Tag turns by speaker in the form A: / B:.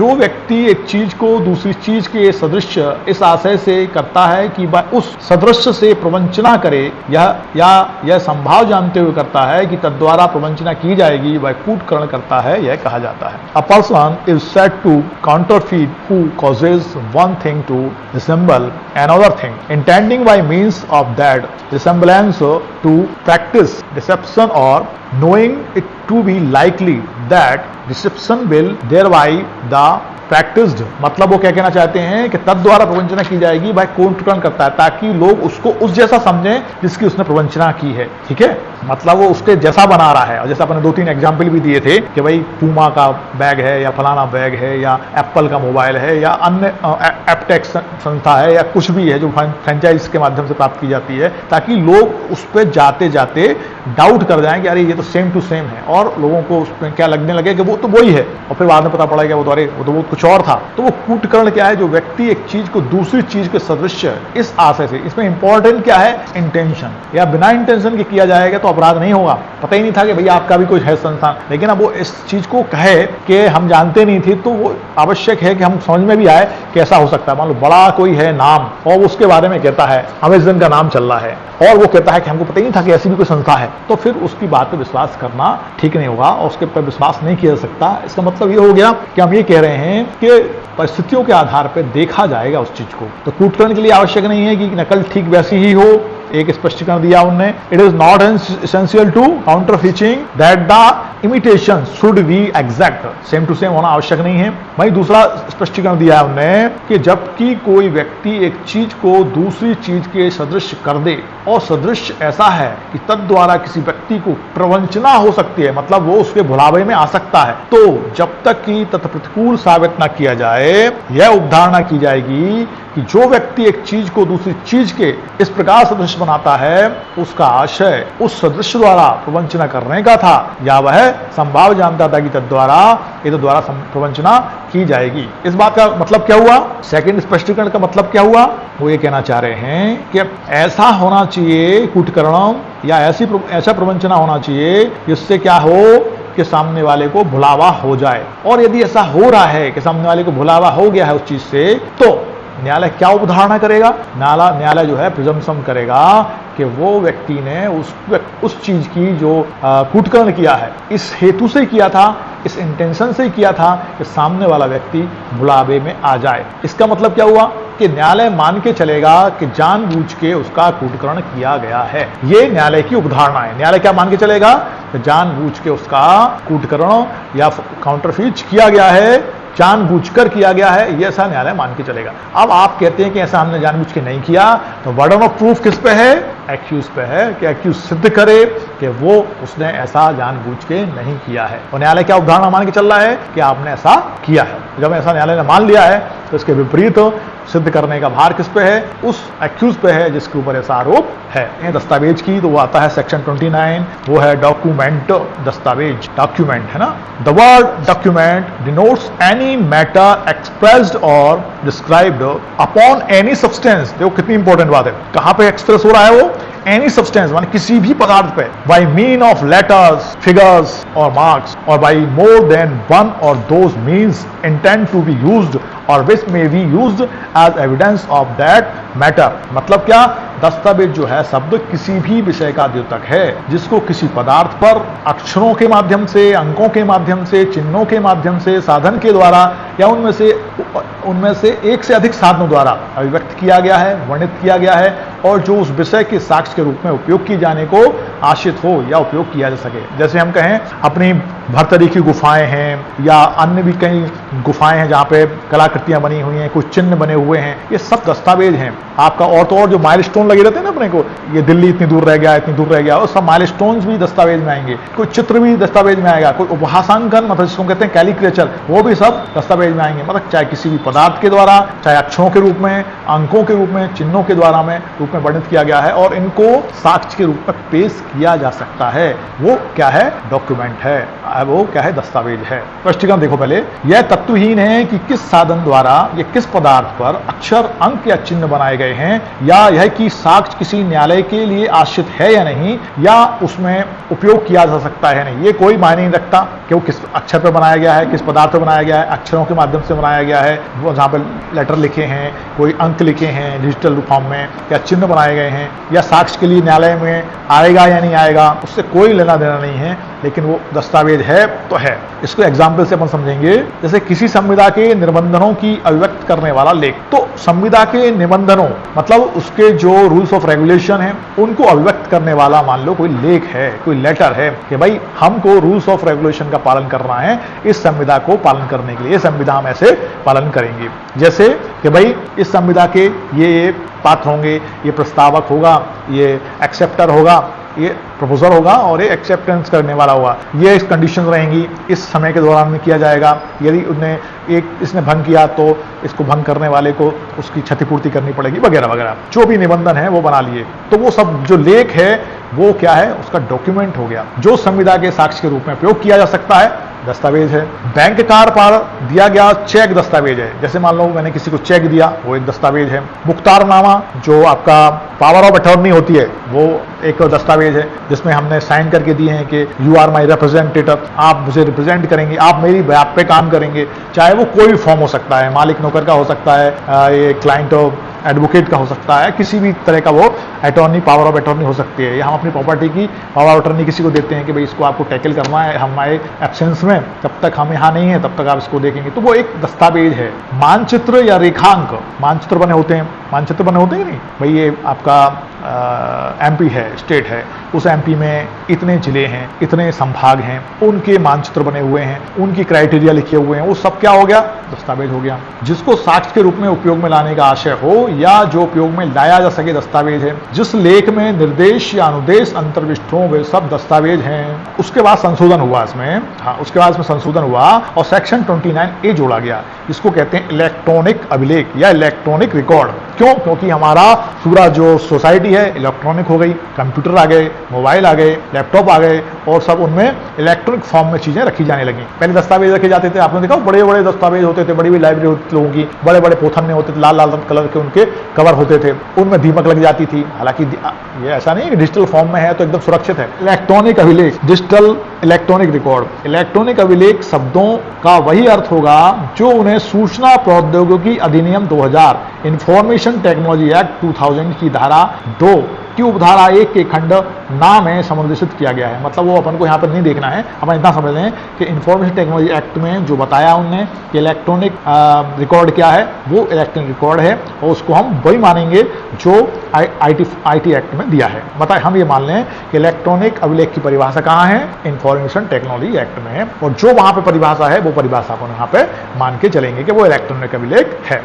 A: जो व्यक्ति एक चीज को दूसरी चीज के सदृश इस आशय से करता है कि वह उस सदृश्य से प्रवंचना करे या यह संभाव जानते हुए करता है कि तद्वारा प्रवंचना की जाएगी, वह कूटकरण करता है, यह कहा जाता है। A person is said to counterfeit who causes one thing to resemble another thing, intending by means of that resemblance to practice deception or knowing it to be likely that deception will thereby the practiced। मतलब वो क्या कहना चाहते हैं कि तद द्वारा प्रवंचना की जाएगी, वह कूटकरण करता है ताकि लोग उसको उस जैसा समझें जिसकी उसने प्रवंचना की है। ठीक है, मतलब वो उसके जैसा बना रहा है। और जैसे अपने 2-3 एग्जाम्पल भी दिए थे कि भाई पूमा का बैग है या फलाना बैग है या एप्पल का मोबाइल है या अन्य एपटेक संस्था है या कुछ भी है जो फ्रेंचाइज के माध्यम से प्राप्त की जाती है, ताकि लोग उस पर जाते जाते डाउट कर जाएं कि अरे ये तो सेम टू सेम है, और लोगों को उसमें क्या लगने लगे कि वो तो वही है, और फिर बाद में पता पड़ा कि वो तो कुछ और था। तो वो कूटकरण क्या है? जो व्यक्ति एक चीज को दूसरी चीज के सदृश इस आशय से, इसमें इंपॉर्टेंट क्या है? इंटेंशन। या बिना इंटेंशन के किया जाएगा तो अपराध नहीं होगा। पता ही नहीं था कि भैया आपका भी कोई है संस्थान, लेकिन अब वो इस चीज को कहे कि हम जानते नहीं थे, तो वो आवश्यक है कि हम समझ में भी आए कि ऐसा हो सकता है। मान लो बड़ा कोई है नाम और उसके बारे में कहता है अमेज़न का नाम चल रहा है और वो कहता है कि हमको पता ही नहीं था कि ऐसी भी कोई संस्था है, तो फिर उसकी बात पर विश्वास करना ठीक नहीं होगा और उसके पर विश्वास नहीं किया जा सकता। इसका मतलब ये हो गया कि हम ये कह रहे हैं कि परिस्थितियों के आधार पर देखा जाएगा उस चीज को। तो कूटकरण के लिए आवश्यक नहीं है कि नकल ठीक वैसी ही हो। एक स्पष्टीकरण दिया उनने, it is not essential to counterfeiting that the imitation should be exact, same to same होना आवश्यक नहीं है। वही दूसरा स्पष्टीकरण दिया है उन्होंने कि जबकि कोई व्यक्ति एक चीज को दूसरी चीज के सदृश कर दे और सदृश ऐसा है कि तद द्वारा किसी व्यक्ति को प्रवंचना हो सकती है, मतलब वो उसके भुलावे में आ सकता है, तो जब तक कि तत्प्रतिकूल साबित न किया जाए यह उपधारणा की जाएगी कि जो व्यक्ति एक चीज को दूसरी चीज के इस प्रकार सदृश बनाता है उसका आशय उस सदृश द्वारा प्रवंचना करने का था, या वह संभाव जानता था कि तद्वारा प्रवंचना की जाएगी। इस बात का मतलब क्या हुआ? सेकंड स्पष्टीकरण का मतलब क्या हुआ? वो ये कहना चाह रहे हैं कि ऐसा होना चाहिए कूटकरण या ऐसा प्रवंचना होना चाहिए जिससे क्या हो कि सामने वाले को भुलावा हो जाए। और यदि ऐसा हो रहा है कि सामने वाले को भुलावा हो गया है उस चीज से, तो न्यायालय क्या उपधारणा करेगा? न्यायालय जो है प्रिजम्पशन करेगा कि वो व्यक्ति ने उस चीज की जो कूटकरण किया है इस हेतु से किया था, इस इंटेंशन से किया था कि सामने वाला व्यक्ति भुलावे में आ जाए। इसका मतलब क्या हुआ कि न्यायालय मान के चलेगा कि जानबूझ के उसका कूटकरण किया गया है। ये न्यायालय की उपधारणा है। न्यायालय क्या मान के चलेगा कि जानबूझ के उसका कूटकरण या काउंटरफीच किया गया है, जानबूझकर किया गया है, ये ऐसा न्यायालय मान के चलेगा। अब आप कहते हैं कि ऐसा हमने जानबूझ के नहीं किया, तो बर्डन ऑफ प्रूफ किस पे है? एक्यूज पे है कि एक्यूज सिद्ध करे कि वो उसने ऐसा जानबूझ के नहीं किया है। और न्यायालय क्या उपधारणा मान के चल रहा है कि आपने ऐसा किया है। जब ऐसा न्यायालय ने मान लिया है तो इसके विपरीत सिद्ध करने का भार किस पे है? उस एक्यूज पे है जिसके ऊपर ऐसा आरोप है। दस्तावेज की तो वो आता है सेक्शन 29, वो है डॉक्यूमेंट। दस्तावेज डॉक्यूमेंट है ना। The word document denotes any matter expressed और डिस्क्राइब्ड अपॉन एनी सब्सटेंस। देखो कितनी इंपॉर्टेंट बात है, कहां पे एक्सप्रेस हो रहा है वो? एनी सब्सटेंस, माने किसी भी पदार्थ पे, by means of letters, figures or marks, और by more than one or those means intend to be used or which may be used as evidence of that matter. मतलब क्या? दस्तावेज जो है शब्द किसी भी विषय का द्योतक है जिसको किसी पदार्थ पर अक्षरों के माध्यम से, अंकों के माध्यम से, चिन्हों के माध्यम से, साधन के द्वारा या उनमें से एक से अधिक साधनों द्वारा अभिव्यक्त किया गया है, वर्णित किया गया है, और जो उस विषय के साक्ष्य के रूप में उपयोग किए जाने को आश्रित हो या उपयोग किया जा सके। जैसे हम कहें अपनी भरतरी की गुफाएं हैं या अन्य भी कई गुफाएं हैं जहाँ पे कलाकृतियां बनी हुई हैं, कुछ चिन्ह बने हुए हैं, ये सब दस्तावेज हैं आपका। और तो और जो माइलस्टोन लगे रहते हैं ना अपने को, ये दिल्ली इतनी दूर रह गया, इतनी दूर रह गया, और सब माइलस्टोन्स भी दस्तावेज में आएंगे। कोई चित्र भी दस्तावेज में आएगा, कोई उपहासांकन मतलब जिसको कहते हैं कैलिक्युलेचर, वो भी सब दस्तावेज में आएंगे। मतलब चाहे किसी भी पदार्थ के द्वारा, चाहे अक्षरों के रूप में, अंकों के रूप में, चिन्हों के द्वारा में रूप में वर्णित किया गया है और इनको साक्ष्य के रूप में पेश किया जा सकता है, वो क्या है? डॉक्यूमेंट है। वो क्या है, दस्तावेज है। स्पष्टीकरण देखो पहले, यह तत्वहीन है कि किस साधन द्वारा या किस पदार्थ पर अक्षर, अंक या चिन्ह बनाए गए हैं, या यह कि साक्ष्य किसी न्यायालय के लिए आश्रित है या नहीं, या उसमें उपयोग किया जा सकता है नहीं, ये कोई मायने नहीं रखता कि वो किस अक्षर पर बनाया गया है, किस पदार्थ पर बनाया गया है, अक्षरों के माध्यम से बनाया गया है, वो जहाँ पर लेटर लिखे हैं, कोई अंक लिखे हैं डिजिटल फॉर्म में, या चिन्ह बनाए गए हैं, या साक्ष्य के लिए न्यायालय में आएगा या नहीं आएगा, उससे कोई लेना देना नहीं है, लेकिन वो दस्तावेज है तो है। इसको एग्जाम्पल से अपन समझेंगे, जैसे किसी संविदा के निबंधनों की अभिव्यक्त करने वाला लेख। तो संविदा के निबंधनों मतलब उसके जो रूल्स ऑफ रेगुलेशन है उनको अभिव्यक्त करने वाला, मान लो कोई लेख है, कोई लेटर है कि भाई हमको रूल्स ऑफ रेगुलेशन का पालन करना है, इस संविदा को पालन करने के लिए संविदा हम ऐसे पालन करेंगे। जैसे कि भाई इस संविदा के ये पात्र होंगे, ये प्रस्तावक होगा, ये एक्सेप्टर होगा, ये प्रपोजर होगा, और ये एक्सेप्टेंस करने वाला होगा, ये कंडीशन रहेंगी, इस समय के दौरान में किया जाएगा, यदि इसने भंग किया तो इसको भंग करने वाले को उसकी क्षतिपूर्ति करनी पड़ेगी, वगैरह वगैरह। जो भी निबंधन है वो बना लिए, तो वो सब जो लेख है वो क्या है, उसका डॉक्यूमेंट हो गया, जो संविदा के साक्ष्य के रूप में उपयोग किया जा सकता है, दस्तावेज है। बैंक कार्ड पर दिया गया चेक दस्तावेज है, जैसे मान लो मैंने किसी को चेक दिया, वो एक दस्तावेज है। मुख्तारनामा जो आपका पावर ऑफ अटॉर्नी होती है, वो एक दस्तावेज है, जिसमें हमने साइन करके दिए हैं कि यू आर माई रिप्रेजेंटेटिव, आप मुझे रिप्रेजेंट करेंगे, आप मेरी बात पे काम करेंगे, चाहे वो कोई भी फॉर्म हो सकता है, मालिक नौकर का हो सकता है, ये क्लाइंट एडवोकेट का हो सकता है, किसी भी तरह का वो अटॉर्नी, पावर ऑफ अटॉर्नी हो सकती है, या हम अपनी प्रॉपर्टी की पावर ऑफ अटॉर्नी किसी को देते हैं कि भाई इसको आपको टैकल करना है हमारे एब्सेंस में, जब तक हम यहाँ नहीं है तब तक आप इसको देखेंगे, तो वो एक दस्तावेज है। मानचित्र या रेखांक, मानचित्र बने होते हैं, मानचित्र बने होते हैं नहीं भाई, ये आपका एमपी है, स्टेट है, उस एमपी में इतने जिले हैं, इतने संभाग हैं, उनके मानचित्र बने हुए हैं, उनकी क्राइटेरिया लिखे हुए हैं, वो सब क्या हो गया, दस्तावेज हो गया। जिसको साक्ष्य के रूप में उपयोग में लाने का आशय हो या जो उपयोग में लाया जा सके, दस्तावेज है। जिस लेख में निर्देश या अनुदेश अंतर्विष्ट हों वे सब दस्तावेज हैं। उसके बाद संशोधन हुआ इसमें, हाँ उसके बाद इसमें संशोधन हुआ और सेक्शन 29A जोड़ा गया, इसको कहते हैं इलेक्ट्रॉनिक अभिलेख या इलेक्ट्रॉनिक रिकॉर्ड। क्यों? क्योंकि हमारा पूरा जो सोसाइटी है इलेक्ट्रॉनिक हो गई, कंप्यूटर आ गए, मोबाइल आ गए, लैपटॉप आ गए, और सब उनमें इलेक्ट्रॉनिक फॉर्म में चीजें रखी जाने लगी। पहले दस्तावेज रखे जाते थे, आपने देखा बड़े बड़े दस्तावेज होते थे, बड़ी बड़ी लाइब्रेरी होती लोगों की, बड़े बड़े पोथन्ने होते थे, लाल लाल कलर के उनके कवर होते थे, उनमें दीमक लग जाती थी। हालांकि ये ऐसा नहीं है कि डिजिटल फॉर्म में है तो एकदम सुरक्षित है। इलेक्ट्रॉनिक अभिलेख, डिजिटल इलेक्ट्रॉनिक रिकॉर्ड। इलेक्ट्रॉनिक अभिलेख शब्दों का वही अर्थ होगा जो उन्हें सूचना प्रौद्योगिकी अधिनियम 2000 इंफॉर्मेशन टेक्नोलॉजी एक्ट 2000 की धारा 2 की उपधारा 1 के खंड नाम है समुद्रित किया गया है। मतलब वो अपन को यहाँ पर नहीं देखना है, अपन इतना समझ लें कि इंफॉर्मेशन टेक्नोलॉजी एक्ट में जो बताया उनने कि इलेक्ट्रॉनिक रिकॉर्ड क्या है, वो इलेक्ट्रॉनिक रिकॉर्ड है, और उसको हम वही मानेंगे जो आईटी एक्ट में दिया है। बताए हम ये मान लें कि इलेक्ट्रॉनिक अभिलेख की परिभाषा कहाँ है, इंफॉर्मेशन टेक्नोलॉजी एक्ट में, और जो वहाँ पे परिभाषा है वो परिभाषा अपन यहाँ पे मान के चलेंगे कि वो इलेक्ट्रॉनिक अभिलेख है।